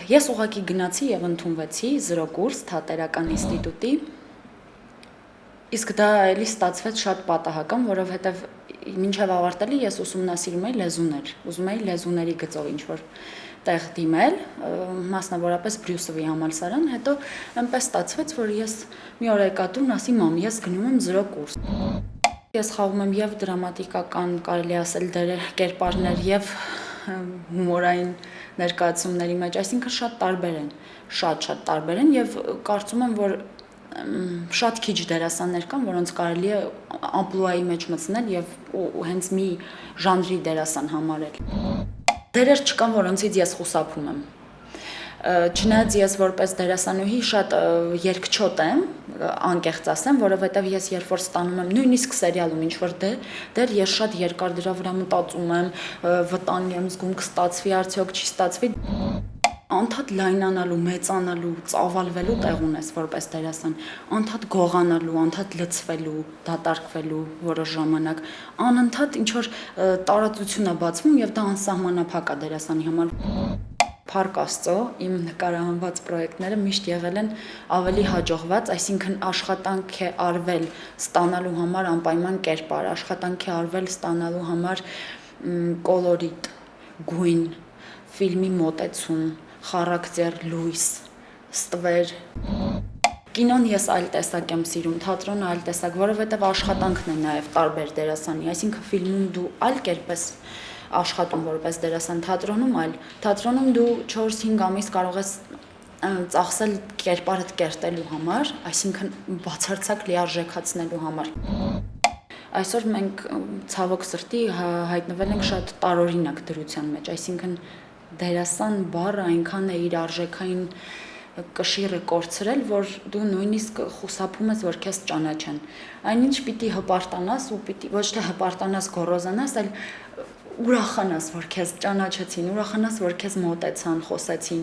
Ես ուղղակի գնացի եւ ընդունվեցի 0 կուրս թատերական ինստիտուտի, իսկ դա էլի ստացվեց շատ պատահական, որովհետեւ մինչեւ ավարտելի ես ուսումնասիրում էի լեզուներ, ուզում էի լեզուների գծով ինչ-որ տեղ դիմել, մասնավորապես Բրյուսովի համալսարան, հետո այնպես ստացվեց, որ ես մի օր եկա տուն, ասի մամ, ես գնում եմ 0 կուրս։ Ես խաղում եմ եւ դրամատիկական, կարելի ասել կերպարներ եւ հումորային ներկայացումների մեջ, այսինքն շատ տարբեր են, շատ տարբեր են եւ կարծում եմ, որ շատ քիչ դերասաններ կան, որոնց կարելի է ամպլուայի մեջ մտցնել եւ հենց մի ժանրի դերասան համարել։ Դերեր չկան, որոնցից ես խուսափում եմ։ Չնայած ես որպես դերասանուհի շատ երգչոտ եմ, անկեղծ ասեմ, որովհետև ես երբ որ ստանում եմ նույնիսկ սերիալում ինչ-որ դեր ես շատ երկար դրա վրա մտածում եմ, վտանգ եմ զգում, կստացվի, արդյոք չի ստացվի։ Անդադ լայնանալու, մեծանալու, ծավալվելու տեղ ունես որպես դերասան, անդադ գողանալու, անդադ լցվելու, դատարկվելու որոշ ժամանակ, անընդհատ ինչ-որ տարածություն է բացվում եւ դա անսահմանափակ է դերասանի համար։ Փառք Աստծո, իմ նկարահանված պրոյեկտները միշտ եղել են ավելի հաջողված, այսինքն աշխատանք է արվել ստանալու համար անպայման կերպար, աշխատանք է արվել ստանալու համար կոլորիտ, գույն, ֆիլմի մոտեցում, խարակտեր, լույս, ստվեր։ Կինոն ես այլ տեսակ եմ սիրում, թատրոնը այլ տեսակ, որովհետև աշխատանքն է նաև տարբեր դերասանի, այսինքն ֆիլմում դու այլ կերպ ես աշխատում որպես դերասան, թատրոնում դու 4-5 ամիս կարող ես ծախսել կերպարդ կերտելու համար, այսինքն բացարձակ լիարժեքացնելու համար։ Այսօր մենք ցավոք սրտի հայտնվել ենք շատ տարօրինակ դրության մեջ, այսինքն դերասան բառը այնքան է իր արժեքային կշիռը կորցրել, որ դու նույնիսկ խուսափում ես, որ քեզ ճանաչեն։ Այնինչ պիտի հպարտանաս ու պիտի ոչ թե հպարտանաս, գոռոզանաս, այլ ուրախանաս, որ քեզ ճանաչեցին, ուրախանաս, որ քեզ մոտեցան, խոսեցին։